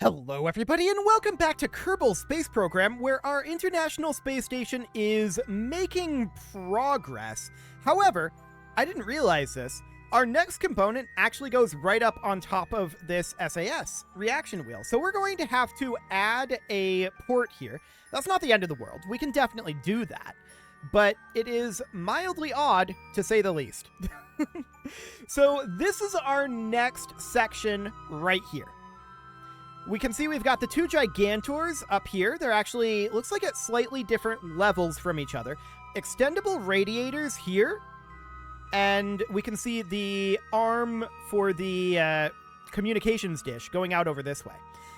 Hello, everybody, and welcome back to Kerbal Space Program, where our International Space Station is making progress. However, I didn't realize this. Our next component actually goes right up on top of this SAS reaction wheel. So we're going to have to add a port here. That's not the end of the world. We can definitely do that. But it is mildly odd, to say the least. So this is our next section right here. We can see we've got the two Gigantors up here. They're actually, looks like at slightly different levels from each other. Extendable radiators here. And we can see the arm for the communications dish going out over this way.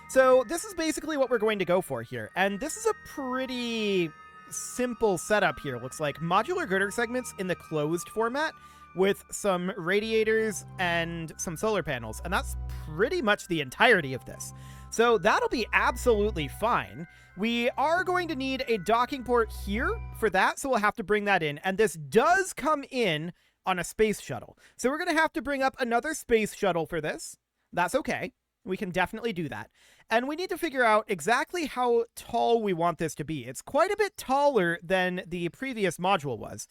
So this is basically what we're going to go for here. And this is a pretty simple setup here. Looks like modular girder segments in the closed format with some radiators and some solar panels. And that's pretty much the entirety of this. So that'll be absolutely fine. We are going to need a docking port here for that, so we'll have to bring that in. And this does come in on a space shuttle. So we're going to have to bring up another space shuttle for this. That's okay. We can definitely do that. And we need to figure out exactly how tall we want this to be. It's quite a bit taller than the previous module was,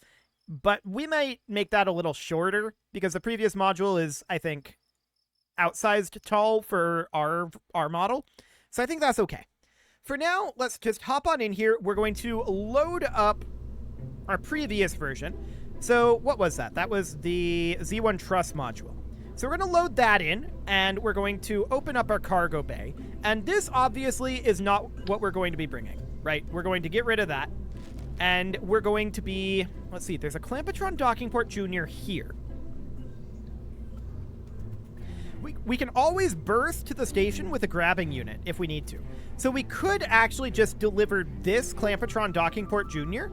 but we might make that a little shorter because the previous module is, I think, outsized tall for our model. So I think that's okay. For now, let's just hop on in here. We're going to load up our previous version. So what was that? That was the Z1 Truss module. So we're going to load that in, and we're going to open up our cargo bay. And this obviously is not what we're going to be bringing, right? We're going to get rid of that. And we're going to be, let's see, there's a Clampetron docking port junior here. We can always berth to the station with a grabbing unit if we need to. So we could actually just deliver this Clampetron docking port junior.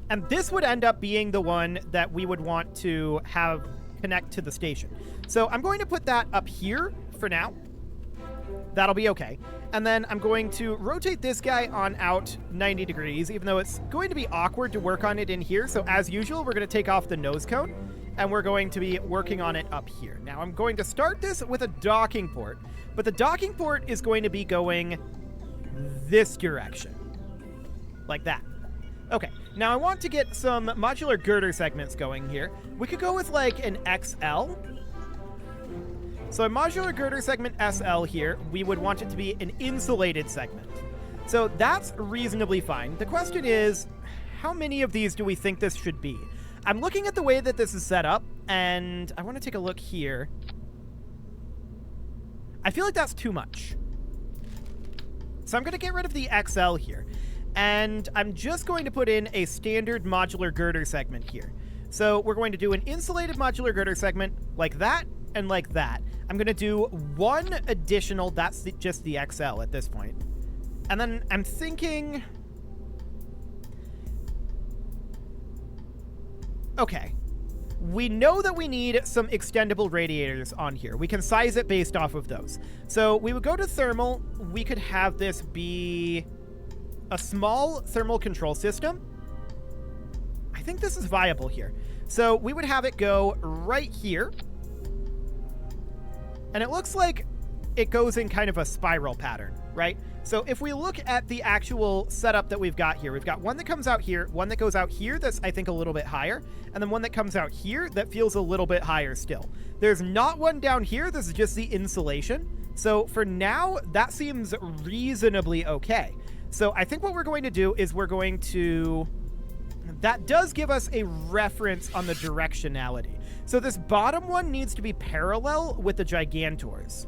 And this would end up being the one that we would want to have connect to the station. So I'm going to put that up here for now. That'll be okay. And then I'm going to rotate this guy on out 90 degrees, even though it's going to be awkward to work on it in here. So as usual, we're going to take off the nose cone, and we're going to be working on it up here. Now I'm going to start this with a docking port, but the docking port is going to be going this direction, like that. Okay, now I want to get some modular girder segments going here. We could go with like an XL. So a modular girder segment SL here, we would want it to be an insulated segment. So that's reasonably fine. The question is, how many of these do we think this should be? I'm looking at the way that this is set up, and I want to take a look here. I feel like that's too much. So I'm going to get rid of the XL here. And I'm just going to put in a standard modular girder segment here. So we're going to do an insulated modular girder segment like that and like that. I'm going to do one additional, that's just the XL at this point. And then I'm thinking... Okay. We know that we need some extendable radiators on here. We can size it based off of those. So we would go to thermal. We could have this be a small thermal control system. I think this is viable here. So we would have it go right here. And it looks like it goes in kind of a spiral pattern, right? So if we look at the actual setup that we've got here, we've got one that comes out here, one that goes out here that's, I think, a little bit higher, and then one that comes out here that feels a little bit higher still. There's not one down here. This is just the insulation. So for now, that seems reasonably okay. So I think what we're going to do is we're going to... That does give us a reference on the directionality. So this bottom one needs to be parallel with the Gigantors.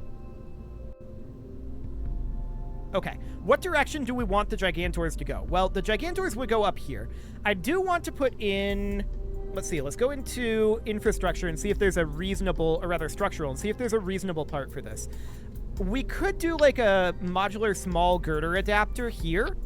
Okay, what direction do we want the Gigantors to go? Well, the Gigantors would go up here. I do want to put in... Let's see, let's go into infrastructure and see if there's a reasonable, or rather structural, and see if there's a reasonable part for this. We could do like a modular small girder adapter here.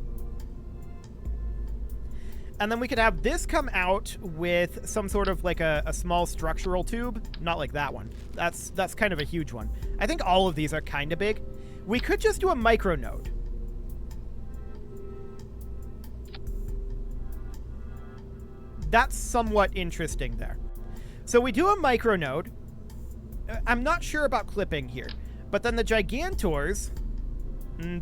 And then we could have this come out with some sort of like a small structural tube. Not like that one. That's kind of a huge one. I think all of these are kind of big. We could just do a micro node. That's somewhat interesting there. So we do a micro node. I'm not sure about clipping here. But then the Gigantors,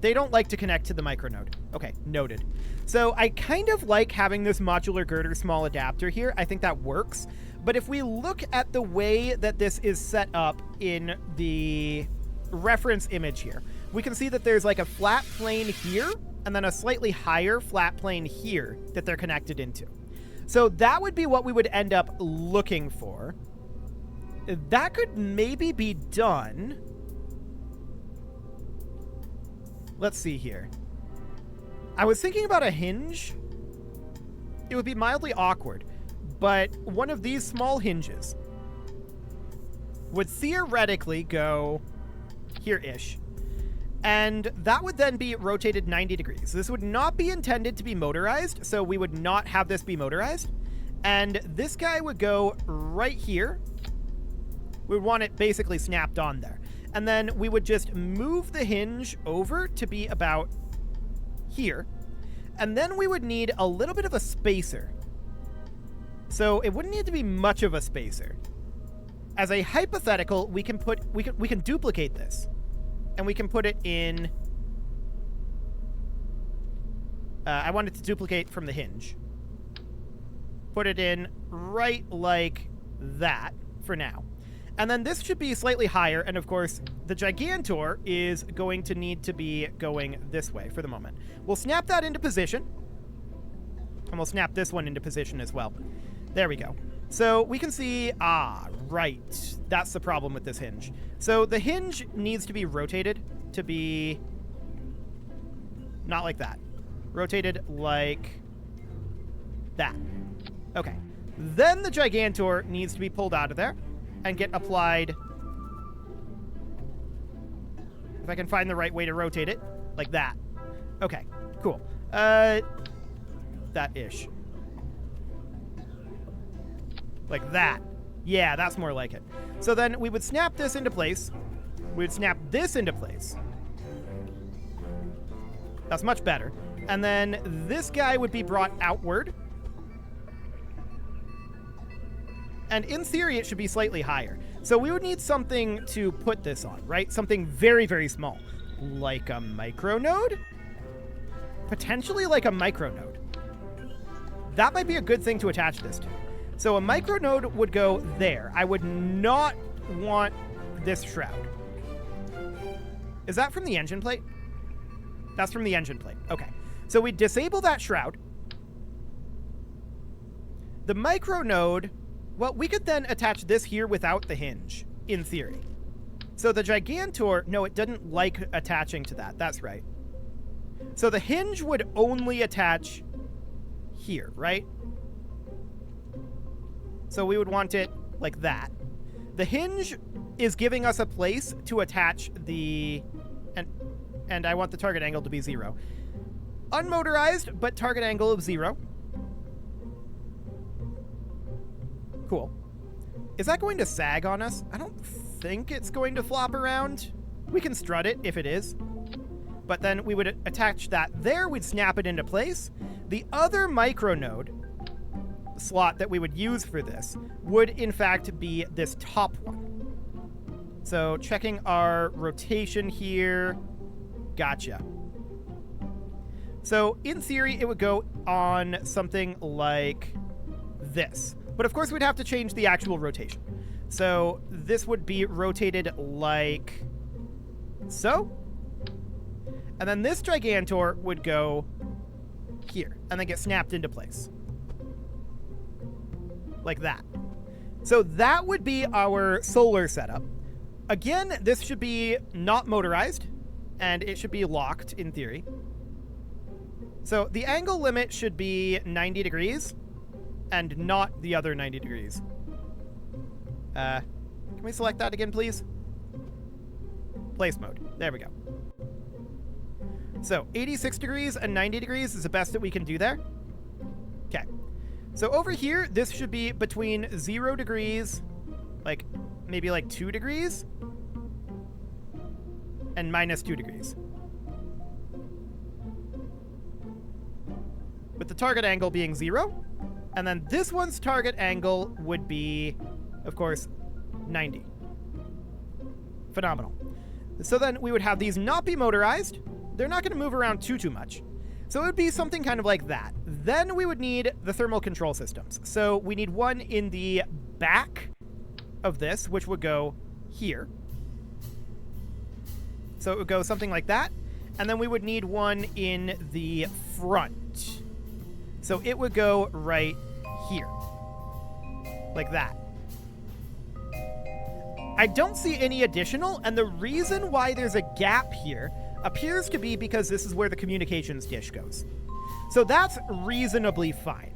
they don't like to connect to the micronode. Okay, noted. So I kind of like having this modular girder small adapter here. I think that works. But if we look at the way that this is set up in the reference image here, we can see that there's like a flat plane here and then a slightly higher flat plane here that they're connected into. So that would be what we would end up looking for. That could maybe be done. Let's see here. I was thinking about a hinge. It would be mildly awkward, but one of these small hinges would theoretically go here-ish. And that would then be rotated 90 degrees. This would not be intended to be motorized, so we would not have this be motorized. And this guy would go right here. We would want it basically snapped on there. And then we would just move the hinge over to be about here. And then we would need a little bit of a spacer. So it wouldn't need to be much of a spacer. As a hypothetical, we can duplicate this. And we can put it in... I want it to duplicate from the hinge. Put it in right like that for now. And then this should be slightly higher, and of course, the Gigantor is going to need to be going this way for the moment. We'll snap that into position, and we'll snap this one into position as well. There we go. So we can see, right, that's the problem with this hinge. So the hinge needs to be rotated to be not like that. Rotated like that. Okay. Then the Gigantor needs to be pulled out of there and get applied, if I can find the right way to rotate it, like that. Okay, cool. That-ish. Like that. Yeah, that's more like it. So then we would snap this into place. We would snap this into place. That's much better. And then this guy would be brought outward. And in theory, it should be slightly higher. So we would need something to put this on, right? Something very, very small. Like a micronode? Potentially like a micronode. That might be a good thing to attach this to. So a micronode would go there. I would not want this shroud. Is that from the engine plate? That's from the engine plate. Okay. So we disable that shroud. The micronode... Well, we could then attach this here without the hinge, in theory. So the Gigantor... No, it didn't like attaching to that. That's right. So the hinge would only attach here, right? So we would want it like that. The hinge is giving us a place to attach the... And I want the target angle to be 0. Unmotorized, but target angle of 0. Cool. Is that going to sag on us? I don't think it's going to flop around. We can strut it if it is. But then we would attach that there. We'd snap it into place. The other micronode slot that we would use for this would, in fact, be this top one. So checking our rotation here. Gotcha. So in theory, it would go on something like this. But of course, we'd have to change the actual rotation. So this would be rotated like so. And then this Gigantor would go here and then get snapped into place. Like that. So that would be our solar setup. Again, this should be not motorized, and it should be locked in theory. So the angle limit should be 90 degrees. And not the other 90 degrees. Can we select that again, please? Place mode. There we go. So 86 degrees and 90 degrees is the best that we can do there. Okay. So over here, this should be between 0 degrees, like maybe like 2 degrees, and minus 2 degrees. With the target angle being 0. And then this one's target angle would be, of course, 90. Phenomenal. So then we would have these not be motorized. They're not going to move around too much. So it would be something kind of like that. Then we would need the thermal control systems. So we need one in the back of this, which would go here. So it would go something like that. And then we would need one in the front. So it would go right here. Like that. I don't see any additional, and the reason why there's a gap here appears to be because this is where the communications dish goes. So that's reasonably fine.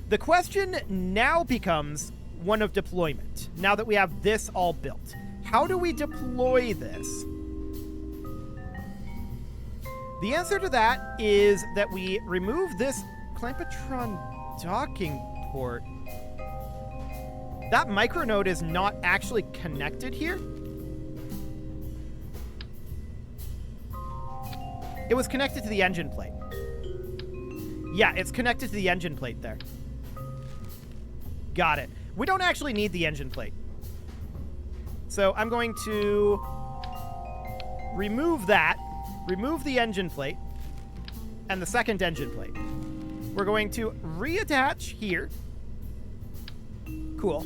The question now becomes one of deployment, now that we have this all built. How do we deploy this? The answer to that is that we remove this Clampetron docking port. That micronode is not actually connected here. It was connected to the engine plate. Yeah, it's connected to the engine plate there. Got it. We don't actually need the engine plate. So I'm going to remove that, remove the engine plate, and the second engine plate. We're going to reattach here. Cool.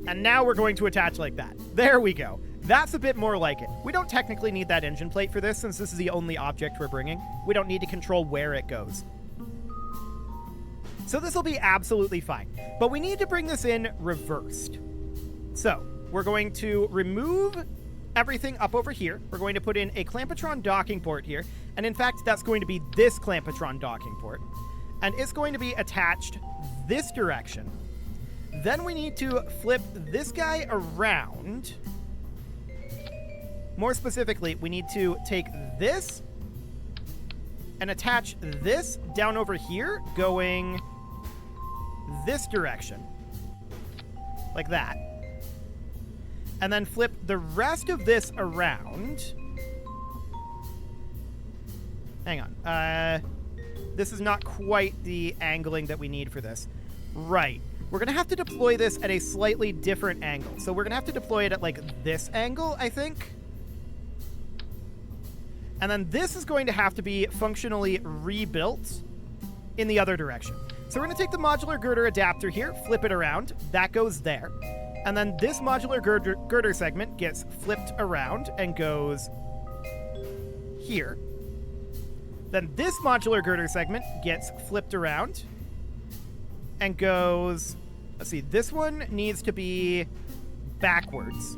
And now we're going to attach like that. There we go. That's a bit more like it. We don't technically need that engine plate for this, since this is the only object we're bringing. We don't need to control where it goes. So this will be absolutely fine. But we need to bring this in reversed. So we're going to remove everything up over here. We're going to put in a Clampetron docking port here. And in fact, that's going to be this Clampetron docking port. And it's going to be attached this direction. Then we need to flip this guy around. More specifically, we need to take this and attach this down over here, going this direction. Like that. And then flip the rest of this around. Hang on. This is not quite the angling that we need for this. Right. We're going to have to deploy this at a slightly different angle. So we're going to have to deploy it at like this angle, I think. And then this is going to have to be functionally rebuilt in the other direction. So we're going to take the modular girder adapter here, flip it around. That goes there. And then this modular girder segment gets flipped around and goes here. Then this modular girder segment gets flipped around and goes, let's see, this one needs to be backwards.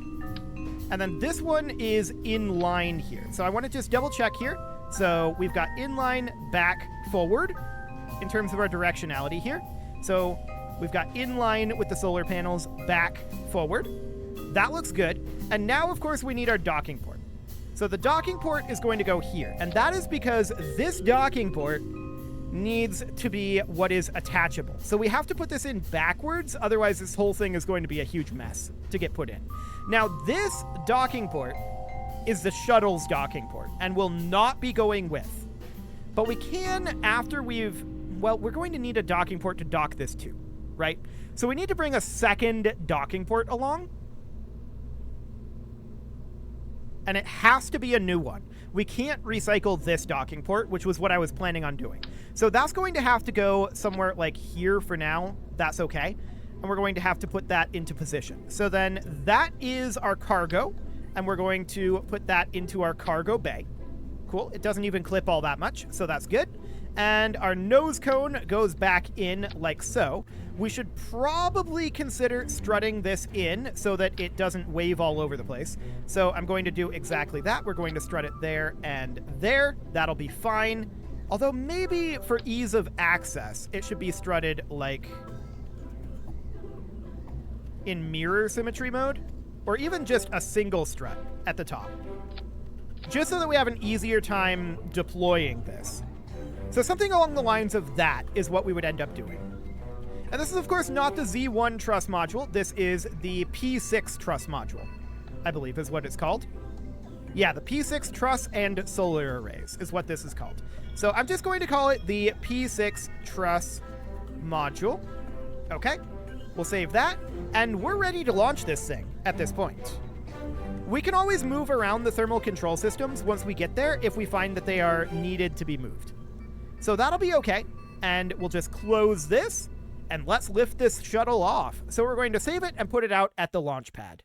And then this one is in line here. So I want to just double check here. So we've got inline, back, forward in terms of our directionality here. So we've got inline with the solar panels, back, forward. That looks good. And now, of course, we need our docking port. So the docking port is going to go here. And that is because this docking port needs to be what is attachable. So we have to put this in backwards, otherwise this whole thing is going to be a huge mess to get put in. Now this docking port is the shuttle's docking port and will not be going with. But we can, after we're going to need a docking port to dock this too, right? So we need to bring a second docking port along. And it has to be a new one. We can't recycle this docking port, which was what I was planning on doing. So that's going to have to go somewhere like here for now. That's okay. And we're going to have to put that into position. So then that is our cargo. And we're going to put that into our cargo bay. Cool. It doesn't even clip all that much, so that's good. And our nose cone goes back in like so. We should probably consider strutting this in so that it doesn't wave all over the place. So I'm going to do exactly that. We're going to strut it there and there. That'll be fine. Although maybe for ease of access, it should be strutted like in mirror symmetry mode, or even just a single strut at the top, just so that we have an easier time deploying this. So something along the lines of that is what we would end up doing. And this is, of course, not the Z1 truss module. This is the P6 truss module, I believe is what it's called. Yeah, the P6 truss and solar arrays is what this is called. So I'm just going to call it the P6 truss module. Okay, we'll save that. And we're ready to launch this thing at this point. We can always move around the thermal control systems once we get there if we find that they are needed to be moved. So that'll be okay. And we'll just close this, and let's lift this shuttle off. So we're going to save it and put it out at the launch pad.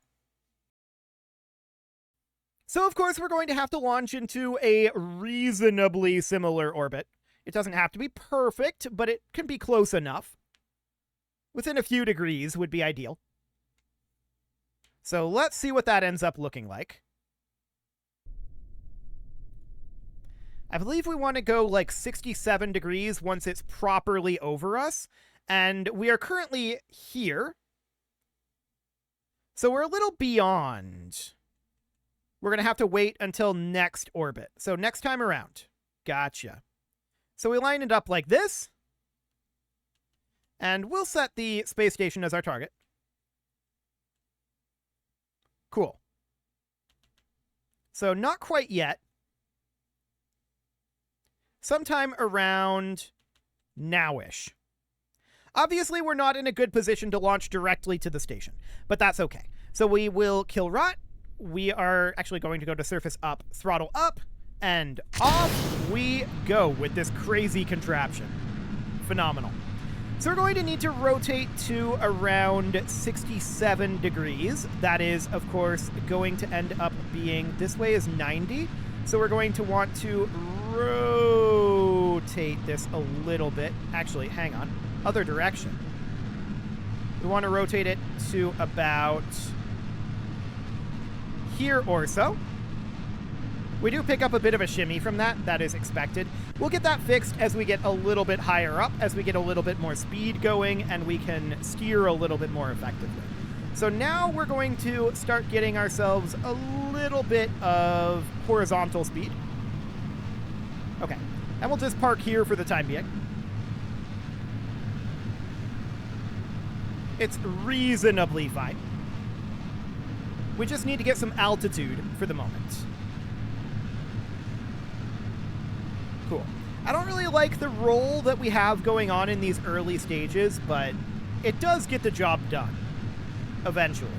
So, of course, we're going to have to launch into a reasonably similar orbit. It doesn't have to be perfect, but it can be close enough. Within a few degrees would be ideal. So let's see what that ends up looking like. I believe we want to go like 67 degrees once it's properly over us. And we are currently here. So we're a little beyond. We're going to have to wait until next orbit. So next time around. Gotcha. So we line it up like this. And we'll set the space station as our target. Cool. So not quite yet. Sometime around now-ish. Obviously, we're not in a good position to launch directly to the station, but that's okay. So we will kill rot. We are actually going to go to surface up, throttle up, and off we go with this crazy contraption. Phenomenal. So we're going to need to rotate to around 67 degrees. That is, of course, going to end up being, this way is 90. So we're going to want to rotate this a little bit. Actually, hang on. Other direction. We want to rotate it to about here or so. We do pick up a bit of a shimmy from that. That is expected. We'll get that fixed as we get a little bit higher up, as we get a little bit more speed going, and we can steer a little bit more effectively. So now we're going to start getting ourselves a little bit of horizontal speed. Okay. And we'll just park here for the time being. It's reasonably fine. We just need to get some altitude for the moment. Cool. I don't really like the roll that we have going on in these early stages, but it does get the job done. Eventually.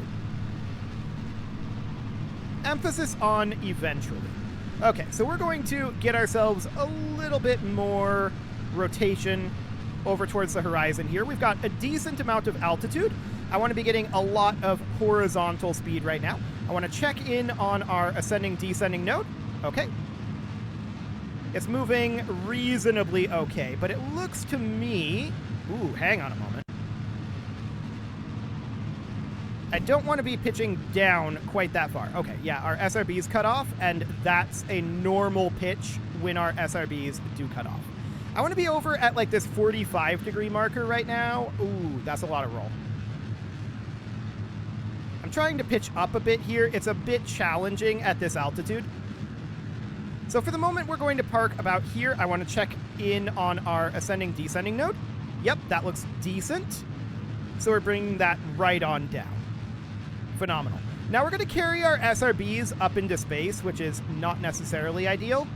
Emphasis on eventually. Okay, so we're going to get ourselves a little bit more rotation over towards the horizon here. We've got a decent amount of altitude. I want to be getting a lot of horizontal speed right now. I want to check in on our ascending descending node. Okay. It's moving reasonably okay, but it looks to me... Ooh, hang on a moment. I don't want to be pitching down quite that far. Okay, yeah, our SRB's cut off, and that's a normal pitch when our SRBs do cut off. I want to be over at like this 45 degree marker right now. Ooh, that's a lot of roll. I'm trying to pitch up a bit here. It's a bit challenging at this altitude. So for the moment, we're going to park about here. I want to check in on our ascending descending node. Yep, that looks decent. So we're bringing that right on down. Phenomenal. Now we're going to carry our SRBs up into space, which is not necessarily ideal.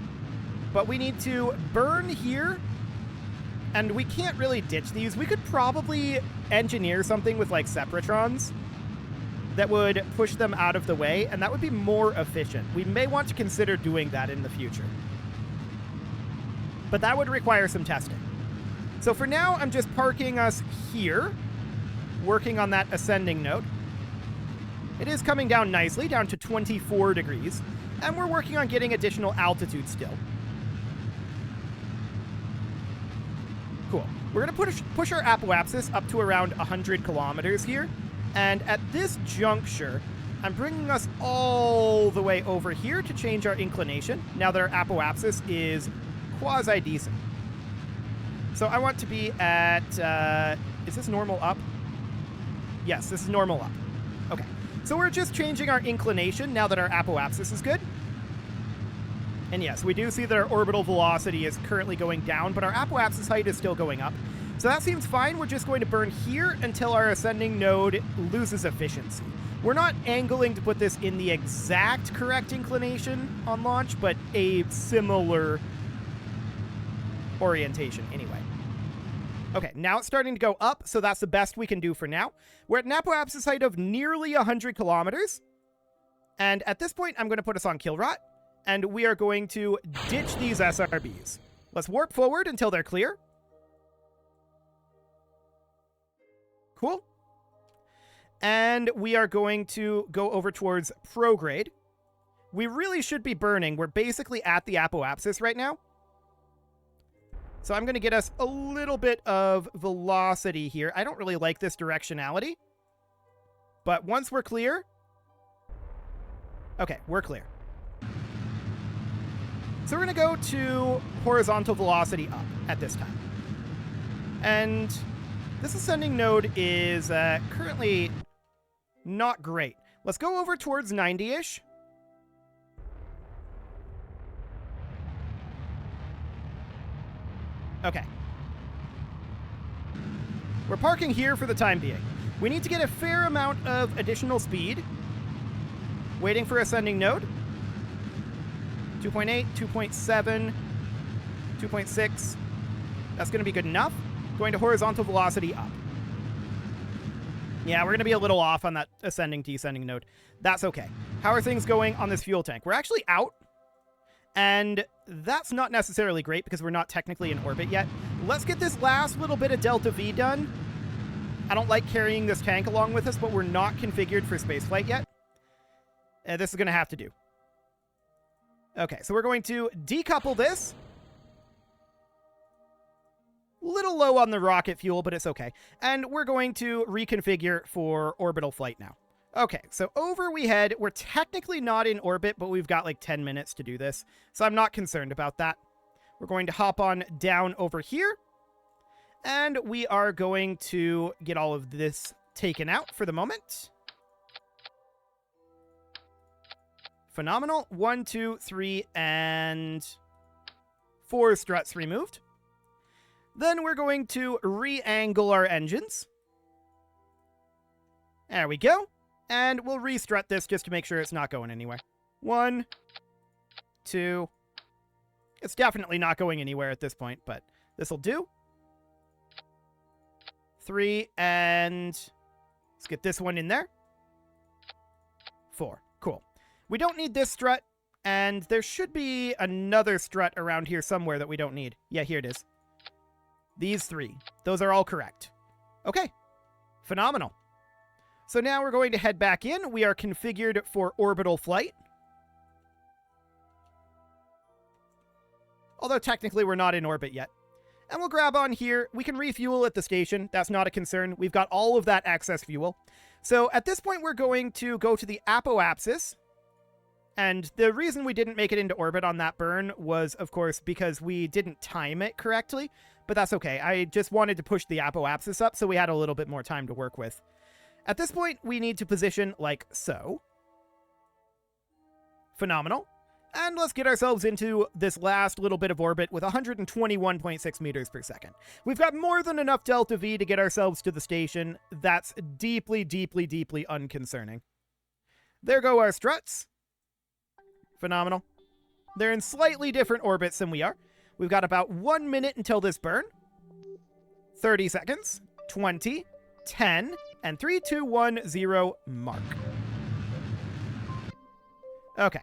But we need to burn here. And we can't really ditch these. We could probably engineer something with like separatrons that would push them out of the way, and that would be more efficient. We may want to consider doing that in the future. But that would require some testing. So for now, I'm just parking us here, working on that ascending node. It is coming down nicely, down to 24 degrees, and we're working on getting additional altitude still. Cool. We're going to push our apoapsis up to around 100 kilometers here. And at this juncture, I'm bringing us all the way over here to change our inclination, now that our apoapsis is quasi-decent. So I want to be at... is this normal up? Yes, this is normal up. Okay. So we're just changing our inclination now that our apoapsis is good. And yes, we do see that our orbital velocity is currently going down, but our apoapsis height is still going up. So that seems fine. We're just going to burn here until our ascending node loses efficiency. We're not angling to put this in the exact correct inclination on launch, but a similar orientation anyway. Okay, now it's starting to go up, so that's the best we can do for now. We're at an apoapsis height of nearly 100 kilometers. And at this point, I'm going to put us on kill rot, and we are going to ditch these SRBs. Let's warp forward until they're clear. Cool. And we are going to go over towards prograde. We really should be burning. We're basically at the apoapsis right now. So I'm going to get us a little bit of velocity here. I don't really like this directionality. But once we're clear... Okay, we're clear. So we're going to go to horizontal velocity up at this time. And this ascending node is currently not great. Let's go over towards 90-ish. Okay. We're parking here for the time being. We need to get a fair amount of additional speed. Waiting for ascending node. 2.8, 2.7, 2.6. That's going to be good enough. Going to horizontal velocity up. Yeah, we're going to be a little off on that ascending, descending node. That's okay. How are things going on this fuel tank? We're actually out. And that's not necessarily great because we're not technically in orbit yet. Let's get this last little bit of Delta V done. I don't like carrying this tank along with us, but we're not configured for spaceflight yet. This is going to have to do. Okay, so we're going to decouple this. Little low on the rocket fuel, but it's okay. And we're going to reconfigure for orbital flight now. Okay, so over we head. We're technically not in orbit, but we've got like 10 minutes to do this. So I'm not concerned about that. We're going to hop on down over here. And we are going to get all of this taken out for the moment. Phenomenal. 1, 2, 3, and 4 struts removed. Then we're going to re-angle our engines. There we go. And we'll re-strut this just to make sure it's not going anywhere. 1, 2. It's definitely not going anywhere at this point, but this'll do. 3, and let's get this one in there. 4. Cool. We don't need this strut, and there should be another strut around here somewhere that we don't need. Yeah, here it is. These 3. Those are all correct. Okay. Phenomenal. So now we're going to head back in. We are configured for orbital flight. Although technically we're not in orbit yet. And we'll grab on here. We can refuel at the station. That's not a concern. We've got all of that excess fuel. So at this point, we're going to go to the apoapsis. And the reason we didn't make it into orbit on that burn was, of course, because we didn't time it correctly. But that's okay. I just wanted to push the apoapsis up so we had a little bit more time to work with. At this point, we need to position like so. Phenomenal. And let's get ourselves into this last little bit of orbit with 121.6 meters per second. We've got more than enough Delta V to get ourselves to the station. That's deeply, deeply, deeply unconcerning. There go our struts. Phenomenal. They're in slightly different orbits than we are. We've got about 1 minute until this burn. 30 seconds. 20. 10. And 3, 2, 1, 0, mark. Okay.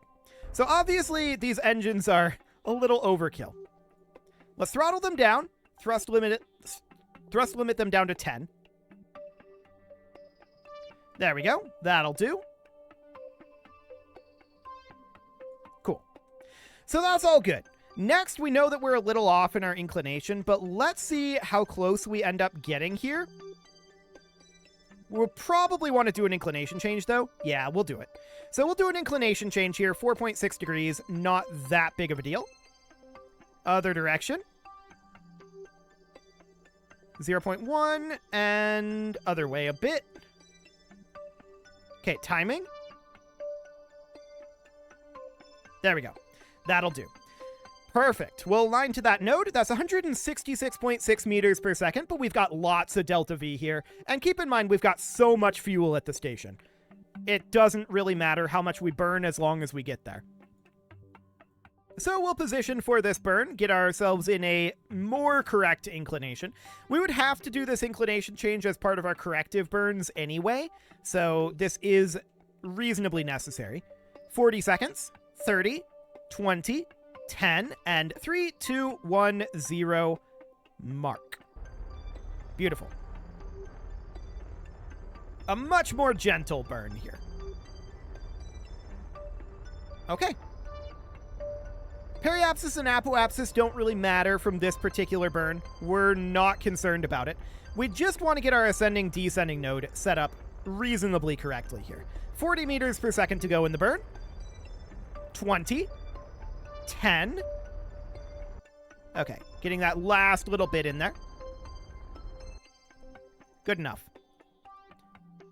So obviously, these engines are a little overkill. Let's throttle them down. Thrust limit them down to 10. There we go. That'll do. Cool. So that's all good. Next, we know that we're a little off in our inclination, but let's see how close we end up getting here. We'll probably want to do an inclination change, though. Yeah, we'll do it. So we'll do an inclination change here, 4.6 degrees, not that big of a deal. Other direction. 0.1, and other way a bit. Okay, timing. There we go. That'll do. Perfect. We'll align to that node. That's 166.6 meters per second, but we've got lots of Delta V here. And keep in mind, we've got so much fuel at the station. It doesn't really matter how much we burn as long as we get there. So we'll position for this burn, get ourselves in a more correct inclination. We would have to do this inclination change as part of our corrective burns anyway, so this is reasonably necessary. 40 seconds, 30, 20, 10, and 3, 2, 1, 0, mark. Beautiful. A much more gentle burn here. Okay. Periapsis and apoapsis don't really matter from this particular burn. We're not concerned about it. We just want to get our ascending descending node set up reasonably correctly here. 40 meters per second to go in the burn. 20. 10. Okay, getting that last little bit in there. Good enough.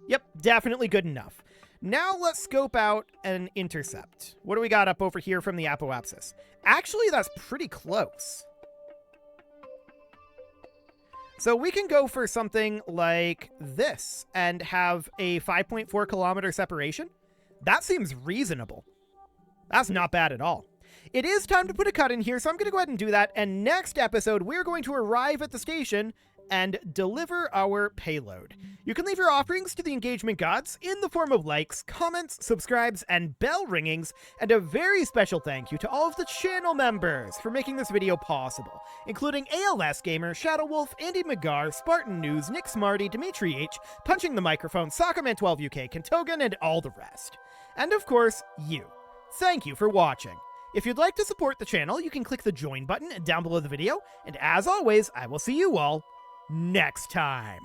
Yep, definitely good enough. Now let's scope out an intercept. What do we got up over here from the apoapsis? Actually, that's pretty close. So we can go for something like this and have a 5.4 kilometer separation. That seems reasonable. That's not bad at all. It is time to put a cut in here, so I'm going to go ahead and do that. And next episode, we're going to arrive at the station and deliver our payload. You can leave your offerings to the engagement gods in the form of likes, comments, subscribes, and bell ringings, and a very special thank you to all of the channel members for making this video possible, including ALS Gamer, Shadow Wolf, Andy McGar, Spartan News, Nick Smarty, Dimitri H, Punching the Microphone, Soccerman12UK, Kentogan, and all the rest. And of course, you. Thank you for watching. If you'd like to support the channel, you can click the join button down below the video, and as always, I will see you all next time.